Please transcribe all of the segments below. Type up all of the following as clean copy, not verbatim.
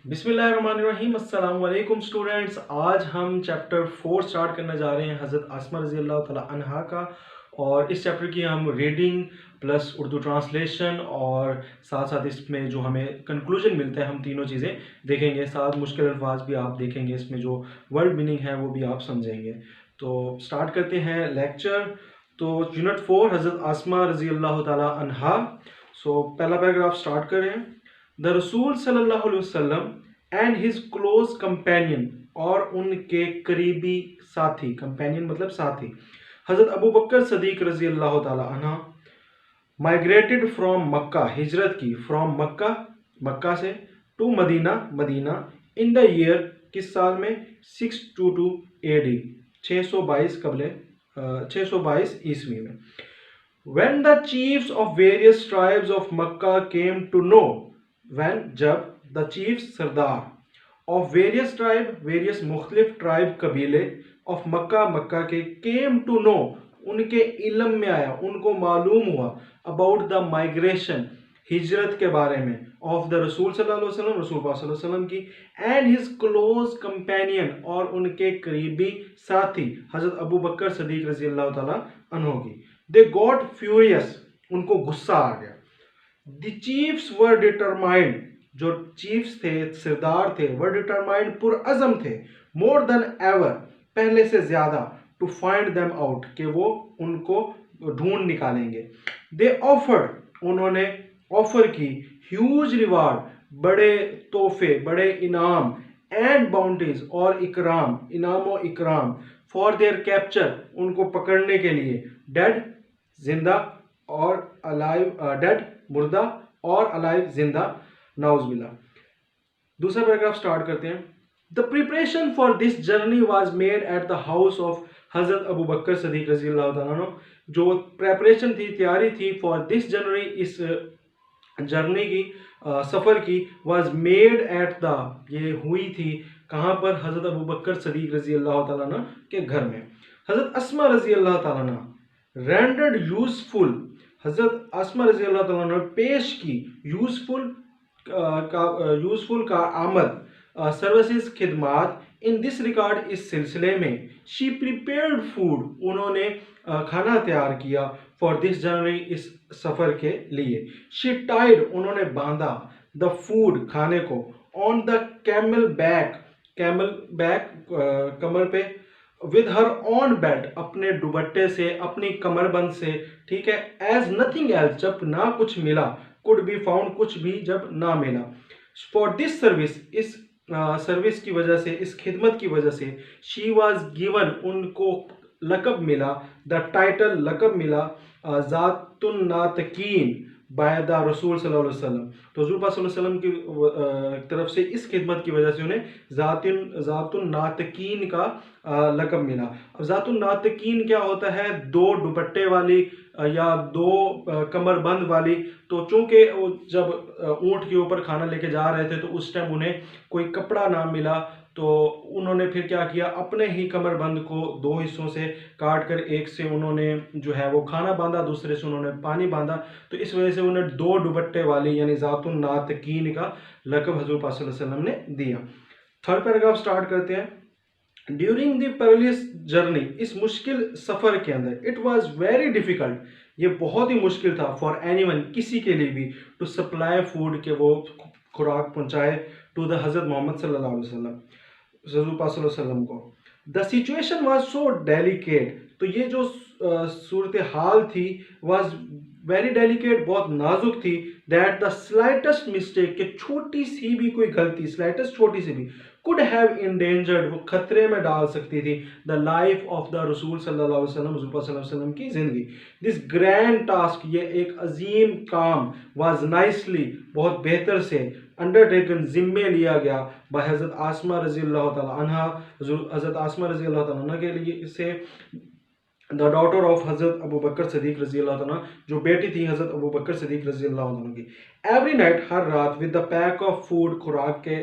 बिस्मिल्लाहिर्रहमानिर्रहीम अस्सलाम वालेकुम स्टूडेंट्स। आज हम चैप्टर 4 स्टार्ट करने जा रहे हैं हज़रत आसमा रज़ी अल्लाह तआला अन्हा का। और इस चैप्टर की हम रीडिंग प्लस उर्दू ट्रांसलेशन और साथ साथ इसमें जो हमें कंक्लूजन मिलता है हम तीनों चीज़ें देखेंगे। साथ मुश्किल अल्फाज भी आप देखेंगे, इसमें जो वर्ड मीनिंग है वो भी आप समझेंगे। तो स्टार्ट करते हैं लेक्चर। तो यूनिट 4 हज़रत आसमा रज़ी अल्लाह तआला अन्हा। सो पहला पैराग्राफ स्टार्ट करें। द रसूल सल्लल्लाहु अलैहि वसल्लम एंड हिज क्लोज कंपेनियन, और उनके करीबी साथी, कंपेनियन मतलब साथी, हजरत अबू बकर सदीक रजी अल्लाह तआला अन्हा, माइग्रेटेड फ्रॉम मक्का, हिजरत की, फ्रॉम मक्का, मक्का से, to Medina, Medina, in the year, किस साल में, 622 AD, 622 कबले 622 ईस्वी में। When the chiefs of various tribes of Makkah came to know, when जब the chiefs Sardar of various tribe, various मुख्तलिफ ट्राइब कबीले of मक्का, मक्का के, came to know, उनके इल्म में आया, उनको मालूम हुआ, about the migration, हिजरत के बारे में, of the रसूल सल्लल्लाहु अलैहि वसल्लम, रसूल पाक सल्लल्लाहु अलैहि वसल्लम की, and his close companion, और उनके करीबी साथी हजरत अबू बकर सदीक रजी अल्लाह तआला अन्हु की। They got furious, उनको गुस्सा आ गया। The chiefs were determined, जो चीफ्स थे, सरदार थे, were determined, पुरअज़म थे, more than ever, पहले से ज्यादा, to find them out, कि वो उनको ढूंढ निकालेंगे। They offered, उन्होंने ऑफर की, ह्यूज रिवार्ड, बड़े तोहफे, बड़े इनाम, एंड बाउंटीज, और इकराम, इनाम और इकराम, फॉर देयर कैप्चर, उनको पकड़ने के लिए, डेड जिंदा, और अलाइव, डेड मुर्दा, और अलाइव जिंदा, नाउज़बिल्लाह। दूसरा पैराग्राफ स्टार्ट करते हैं। The preparation for this journey was made at the house of हजरत अबू बकर सदीक रजी अल्लाह तआला अन्हु, जो प्रेपरेशन थी, तैयारी थी, फॉर दिस जर्नी, इस जर्नी की, सफ़र की, वाज मेड एट द, ये हुई थी कहाँ पर, हजरत अबू बकर सदीक रजी अल्लाह तआला अन्हु के घर में। हजरत अस्मा रजी अल्लाह तआला अन्हा रेंडर्ड यूजफुल, हजरत अस्मा रजी अल्लाह तआला अन्हा पेश की, यूजफुल का आमद, सर्विसेज, खिदमात, इन दिस रिगार्ड, इस सिलसिले में, शी प्रिपेयर्ड फूड, उन्होंने खाना तैयार किया, फॉर दिस जर्नी, इस सफ़र के लिए। शी टाइड, उन्होंने बांधा, द फूड, खाने को, on the camel back, camel back, कमर पे, विद हर ऑन बेल्ट, अपने दुपट्टे से, अपनी कमरबंद से, ठीक है, एज नथिंग एल्स, जब ना कुछ मिला, कुड बी फाउंड, कुछ भी जब ना मिला, फॉर दिस सर्विस, इस सर्विस की वजह से, इस खिदमत की वजह से, शी वॉज गिवन, उनको लकब मिला, द टाइटल, लकब मिला, ज़ातुन नातकीन, बाय द रसूल सल्लल्लाहु अलैहि वसल्लम, तो हुज़ूर पाक सल्लल्लाहु अलैहि वसल्लम की तरफ से इस खिदमत की वजह से उन्हें ज़ातुन नातकीन का लकब मिला। अब ज़ातुन नातकीन क्या होता है, दो दुपट्टे वाली, या दो कमरबंद वाली। तो चूंकि वो जब ऊँट के ऊपर खाना लेके जा रहे थे, तो उस टाइम उन्हें कोई कपड़ा ना मिला, तो उन्होंने फिर क्या किया, अपने ही कमरबंद को दो हिस्सों से काट कर, एक से उन्होंने जो है वो खाना बांधा, दूसरे से उन्होंने पानी बांधा, तो इस वजह से उन्हें दो दुपट्टे वाली यानी ज़ातुन नातकीन का लकब हज़रत पाक सल्लल्लाहु अलैहि वसल्लम ने दिया। थर्ड पैराग्राफ स्टार्ट करते हैं। ड्यूरिंग द पेरिलियस जर्नी, इस मुश्किल सफ़र के अंदर, इट वॉज वेरी डिफ़िकल्ट, ये बहुत ही मुश्किल था, फॉर एनीवन, किसी के लिए भी, टू सप्लाई फूड, के वो खुराक पहुँचाए, टू द हज़रत मोहम्मद सल्लल्लाहु अलैहि वसल्लम, हज़रत पाक सल्लल्लाहु अलैहि वसल्लम को। The situation was so delicate, तो ये जो सूरत हाल थी, वाज वेरी डेलिकेट, बहुत नाजुक थी, दैट द स्लाइटेस्ट मिस्टेक, के छोटी सी भी कोई गलती, स्लाइटेस्ट छोटी सी भी, कुड हैव इंडेंजर्ड, वो खतरे में डाल सकती थी, द लाइफ ऑफ द रसूल सल्लल्लाहु अलैहि वसल्लम, रसूल सल्लल्लाहु अलैहि वसल्लम की जिंदगी। दिस ग्रैंड टास्क, ये एक अजीम काम, वाज नाइसली, बहुत बेहतर से, अंडरटेकन, जिम्मे लिया गया, बाय हज़रत आसमा रजी अल्लाह तआला अन्हा, हज़रत आसमा रजी अल्लाह तआला अन्हा के लिए से, द डॉटर ऑफ हज़रत अबू बकर सदीक रजी अल्लाह तआला, जो बेटी थी हज़रत अबू बकर सदीक रजी अल्लाह तआला की। एवरी नाइट, हर रात, with the pack of food, खुराक के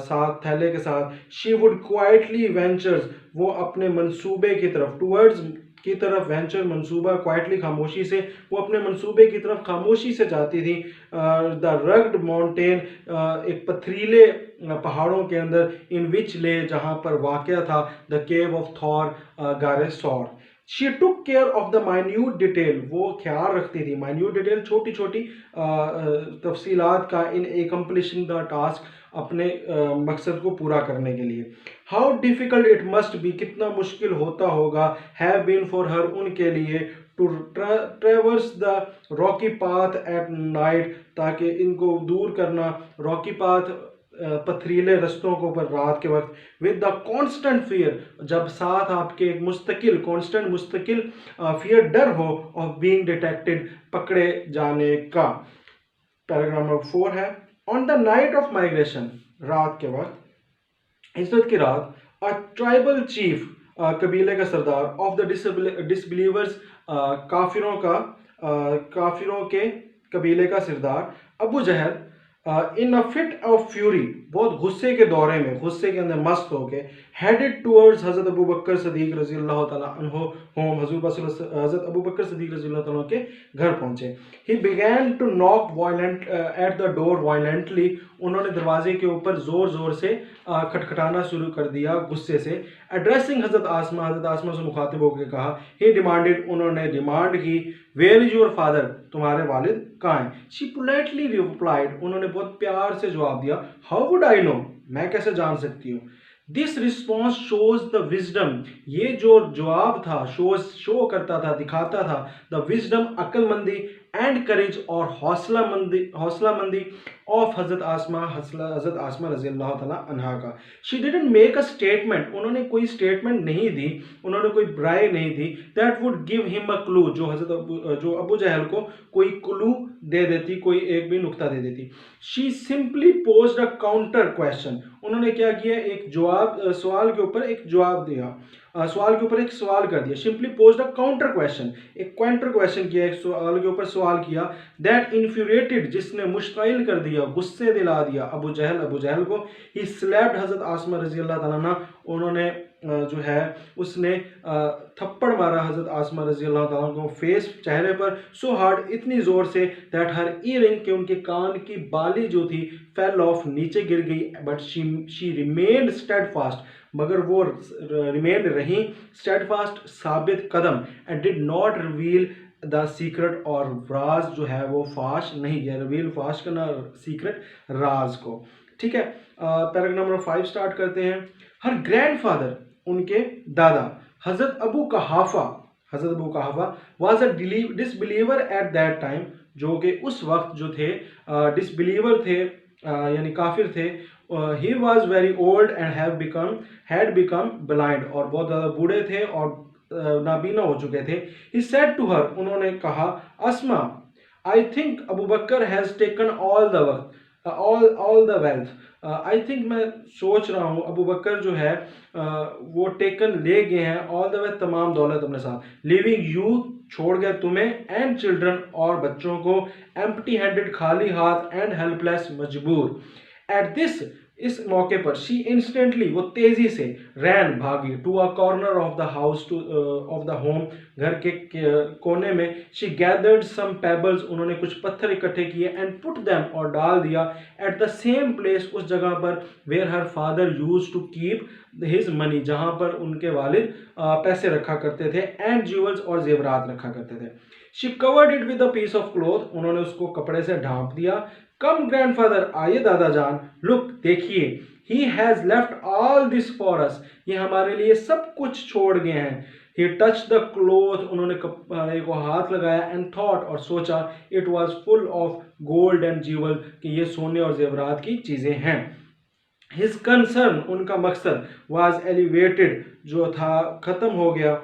साथ, थैले के साथ, शी वुड क्वाइटली वेंचर्स, वो अपने मंसूबे की तरफ, टूवर्ड्स, की तरफ वेंचर मंसूबा क्वाइटली खामोशी से, वो अपने मंसूबे की तरफ खामोशी से जाती थी। द रग्ड माउंटेन, एक पथरीले पहाड़ों के अंदर, इन विच ले, जहाँ पर वाक़या था द केव ऑफ थॉर गारेसोर। She took care of the minute detail, वो ख्याल रखती थी, माइन्यूट डिटेल छोटी छोटी तफसीलात का, इन एकम्प्लिशिंग द टास्क, अपने मकसद को पूरा करने के लिए। How difficult it must be, कितना मुश्किल होता होगा, हैव बीन फॉर हर, उनके लिए, to traverse the rocky path at night, ताकि इनको दूर करना रॉकी पाथ, पथरीले रस्तों को पर रात के वक्त, विद द कॉन्स्टेंट फियर, जब साथ आपके एक मुस्तकिल, कॉन्स्टेंट मुस्तकिल फियर, डर हो, ऑफ बीइंग डिटेक्टेड, पकड़े जाने का। पैराग्राफ नंबर 4 है, on the night of migration, रात के वक्त, हिजरत की रात, अ ट्राइबल चीफ, कबीले का सरदार, ऑफ द डिसबिलीवर्स, काफिरों के कबीले का सरदार, अबू जहल, इन अ फिट ऑफ फ्यूरी, बहुत गुस्से के दौरे में, गुस्से के अंदर मस्त होके, हेडेड टूवर्ड्स हज़रत अबू बकर सदीक रज़ी अल्लाह तआला अन्हु होम, हज़रत अबू बकर सदीक रज़ी अल्लाह तआला के घर पहुंचे। He began to knock violent at the door violently, उन्होंने दरवाजे के ऊपर ज़ोर ज़ोर से खटखटाना शुरू कर दिया गुस्से से। एड्रेसिंग हज़रत आसमा से मुखातिब होकर कहा, ही डिमांडेड, उन्होंने डिमांड की, वेयर इज़ योर फादर, तुम्हारे वालिद कहाँ हैं। शी पोलाइटली रिप्लाइड, उन्होंने बहुत प्यार से जवाब दिया, हाउ वुड आई नो, मैं कैसे जान सकती हूँ। This response shows the wisdom, ये जो जवाब था शो करता था, दिखाता था द विजडम, अक्लमंदी, एंड करेज, और हौसला मंदी ऑफ हज़रत आसमा रज़ी अल्लाह तआला अन्हा का। She didn't make a statement, उन्होंने कोई स्टेटमेंट नहीं दी, उन्होंने कोई राय नहीं दी, that would give him a clue, जो अबू जहल को कोई क्लू दे देती, कोई एक भी नुक्ता दे देती। She simply posed a counter question, उन्होंने क्या किया, एक जवाब, सवाल के ऊपर एक जवाब दिया, सवाल के ऊपर एक सवाल कर दिया। सिंपली पोज्ड अ काउंटर क्वेश्चन, एक काउंटर क्वेश्चन किया, एक सवाल के ऊपर सवाल किया। दैट इन्फ्यूरेटेड, जिसने मुश्ताइल कर दिया, गुस्से दिला दिया अबू जहल को। ही स्लैप्ड हज़रत आसमा रज़ी अल्लाह तआला अन्हा, उन्होंने जो है उसने थप्पड़ मारा हज़रत आसमा रज़ी अल्लाह तआला को फेस, चेहरे पर, सो हार्ड, इतनी ज़ोर से, दैट हर ईयरिंग, के उनके कान की बाली जो थी, फेल ऑफ, नीचे गिर गई। बट शी रिमेन्ड स्टेडफास्ट, मगर वो रिमेन्ड रही स्टेडफास्ट, साबित कदम, and did not reveal the secret, और राज जो है वो फाश नहीं किया, रिवील फाश करना, सीक्रेट राज को। ठीक है, पैराग्राफ नंबर 5 स्टार्ट करते हैं। हर ग्रैंडफादर, उनके दादा, हज़रत Abu Quhafa was a disbeliever at that time, जो कि उस वक्त जो थे डिसबिलीवर थे, यानी काफिर थे। He was very old and had become blind, और बहुत ज़्यादा बूढ़े थे और नाबीना हो चुके थे। ही सेड टू हर, उन्होंने कहा, Asma, I think Abu Bakr has taken all the वक्त, all the wealth, I think, मैं सोच रहा हूँ, अबू बकर जो है वो टेकन ले गए हैं, ऑल द वेल्थ, तमाम दौलत अपने साथ, लिविंग यू, छोड़ गया तुम्हें, एंड चिल्ड्रन, और बच्चों को, एम्प्टी हैंडेड, खाली हाथ, एंड हेल्पलेस, मजबूर। एट दिस, इस मौके पर, शी इंस्टेंटली, वो तेजी से, रैन, भागी, to a corner of the house, of the home, घर के कोने में। शी गैदर्ड सम पेबल्स, उन्होंने कुछ पत्थर इकट्ठे किए, एंड पुट देम, और डाल दिया, एट द सेम प्लेस, उस जगह पर, where her father use to keep his money, जहां पर उनके वालिद पैसे रखा करते थे, एंड ज्वेल्स, और जेवरात रखा करते थे। She covered it with a piece of cloth, उन्होंने उसको कपड़े से ढांप दिया। कम ग्रैंडफादर, आइए दादा जान, लुक, देखिए, he has left all this for us, ये हमारे लिए सब कुछ छोड़ गए हैं। ही टच द क्लोथ, उन्होंने कपड़े को हाथ लगाया, एंड थॉट, और सोचा, it was full of gold and jewel, कि ये सोने और जेवरात की चीजें हैं। हिज कंसर्न, उनका मकसद, वाज एलिवेटेड, जो था खत्म हो गया,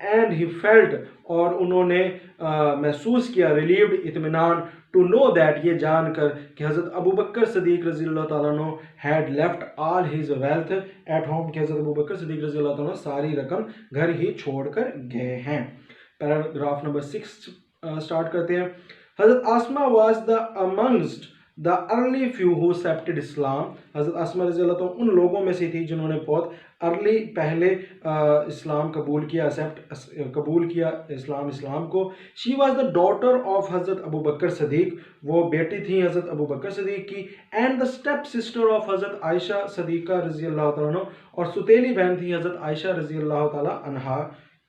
एंड ही फेल्ट, और उन्होंने महसूस किया, रिलीव्ड, इत्मीनान, टू नो दैट, ये जानकर कि हज़रत अबू बकर सदीक रज़ी अल्लाह तआला अन्हु had left all his wealth at home, कि हज़रत अबू बकर सदीक रज़ी अल्लाह तआला अन्हु सारी रकम घर ही छोड़कर गए हैं। पैराग्राफ नंबर 6 स्टार्ट करते हैं। हज़रत Asma was the amongst the early few who accepted Islam, हज़रत अस्मा रज़ी अल्लाह उन लोगों में से थी जिन्होंने बहुत अर्ली पहले इस्लाम कबूल किया, कबूल किया इस्लाम को। She was the daughter of हज़रत अबू बकर सदीक, वो बेटी थी हज़रत अबू बकर सदीक की, and the step sister of हज़रत आयशा सदीक़ा रज़ी अल्लाह तआला अन्हा, और सुतेली बहन थी हज़रत आयशा रज़ी अल्लाह तआला अन्हा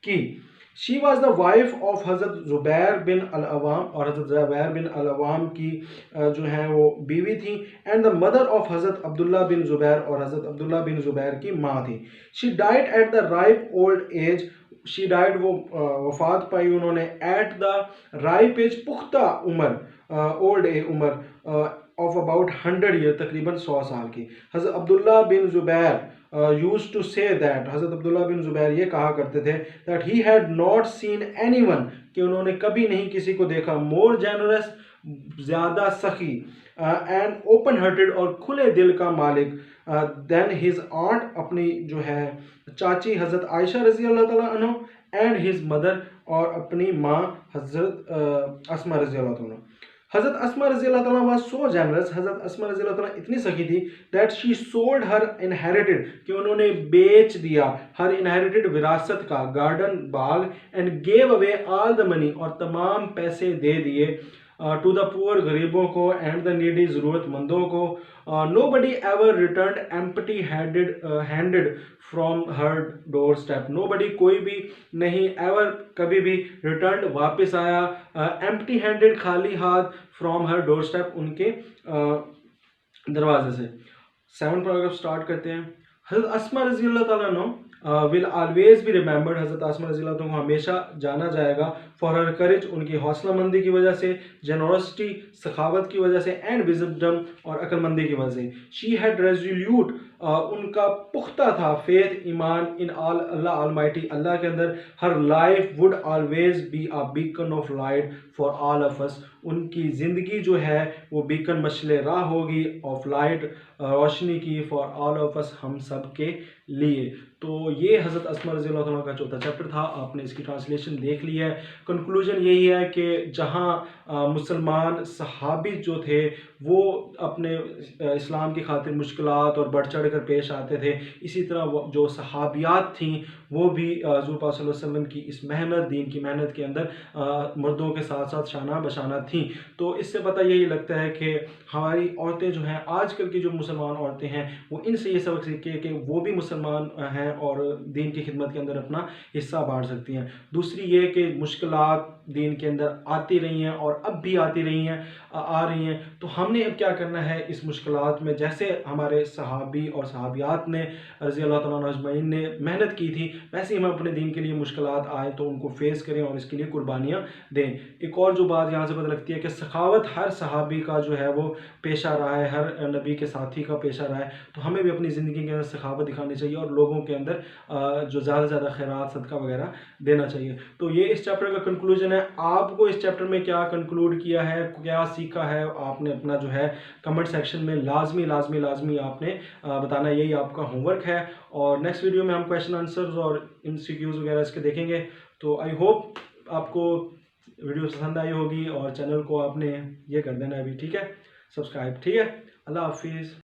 की। She was the wife of हज़रत ज़ुबैर बिन अल-अवाम, और हज़रत ज़ुबैर बिन अल-अवाम की जो है वो बीवी थी, एंड द मदर ऑफ हज़रत अब्दुल्ला बिन ज़ुबैर, और हज़रत अब्दुल्ला बिन ज़ुबैर की माँ थी। She died at the ripe old age, she died वो वफात पाई उन्होंने एट द राइप एज पुख्ता उम्र, ओल्ड एज उम्र ऑफ अबाउट 100 ईयर, तकरीबन 100 साल की। हज़रत अब्दुल्ला बिन Zubair used to say that, हज़रत अब्दुल्ला बिन ज़ुबैर ये कहा करते थे that he had not seen anyone, कि उन्होंने कभी नहीं किसी को देखा, more generous, ज़्यादा सखी, एंड ओपन हार्टेड, और खुले दिल का मालिक, देन हिज aunt, अपनी जो है चाची हज़रत आयशा रज़ी अल्लाह तआला अन्हा, एंड हिज मदर, और अपनी माँ हज़रत अस्मा रज़ी अल्लाह तआला। हज़रत अस्मा रज़ी अल्लाह तआला वाज सो जनरस, हज़रत अस्मा रज़ी अल्लाह तआला इतनी सखी थी that she sold her inherited, कि उन्होंने बेच दिया हर इनहेरिटेड विरासत का, garden Bagh, and gave away all the money, और तमाम पैसे दे दिए टू द पुअर, गरीबों को, एंड द नीडी, ज़रूरतमंदों को। Nobody ever return empty handed from her doorstep, nobody, कोई भी नहीं, एवर, कभी भी, रिटर्न, वापस आया, एम्प्टी हैंडेड, खाली हाथ, फ्रॉम हर डोर स्टेप, उनके दरवाजे से। 7 पैराग्राफ स्टार्ट करते हैं। हज़रत अस्मा रज़ी अल्लाह तआला अन्हा विल ऑलवेज बी रिमेंबर्ड, हज़रत अस्मा रज़ी अल्लाह तआला को हमेशा जाना जाएगा फॉर हर करेज, उनकी हौसला मंदी की वजह से, जेनरोसिटी, सखावत की वजह से, एंड विजडम, और अक्लमंदी की वजह से। शी हैड रेजोल्यूट, उनका पुख्ता था फेथ, ईमान, इन ऑल अल्लाह ऑलमाइटी, अल्लाह के अंदर, her life would always be a beacon of light for all of us, उनकी ज़िंदगी जो है वो बीकन, मशले राह होगी, ऑफ लाइट, रोशनी की, फॉर ऑल ऑफ अस, हम सब के लिए। तो ये हज़रत अस्मा रज़ी अल्लाह तआला का चौथा चैप्टर था, आपने इसकी ट्रांसलेशन देख ली है। कंक्लूजन यही है कि जहाँ मुसलमान सहाबी जो थे वो अपने इस्लाम की खातिर मुश्किलात और बढ़ चढ़ कर पेश आते थे, इसी तरह वो जो सहाबियात थीं वो भी हज़ूर पाक सल्लल्लाहु अलैहि वसल्लम की इस मेहनत, दीन की मेहनत के अंदर मर्दों के साथ साथ शाना बशाना थीं। तो इससे पता यही लगता है कि हमारी औरतें जो हैं, आजकल की जो मुसलमान औरतें हैं, वो इनसे ये सबक सीखें कि वो भी मुसलमान हैं और दीन की खिदमत के अंदर अपना हिस्सा बांट सकती हैं। दूसरी ये कि मुश्किलात दीन के अंदर आती रही हैं और अब भी आती रही हैं, आ रही हैं, तो हमने अब क्या करना है इस मुश्किलात में, जैसे हमारे सहाबी और सहाबियात ने रज़ी अल्लाह तआला अन्हुम अजमईन ने मेहनत की थी, वैसे ही हम अपने दीन के लिए मुश्किलात आए तो उनको फेस करें और इसके लिए कुर्बानियाँ दें। एक और जो बात यहाँ से पता लगती है कि सखावत हर सहाबी का जो है वो पेशा रहा है, हर नबी के साथी का पेशा रहा है, तो हमें भी अपनी ज़िंदगी के अंदर सखावत दिखानी चाहिए और लोगों के अंदर जो ज़्यादा से ज़्यादा खैरात, सदका वगैरह देना चाहिए। तो ये इस चैप्टर का कंक्लूजन है। आपको इस चैप्टर में क्या कंक्लूड किया है, क्या सीखा है, आपने अपना जो है कमेंट सेक्शन में लाजमी आपने बताना, यही आपका होमवर्क है। और नेक्स्ट वीडियो में हम क्वेश्चन आंसर्स और MCQs वगैरह इसके देखेंगे। तो आई होप आपको वीडियो पसंद आई होगी और चैनल को आपने ये कर देना है अभी, ठीक है, सब्सक्राइब, ठीक है। अल्लाह हाफिज़।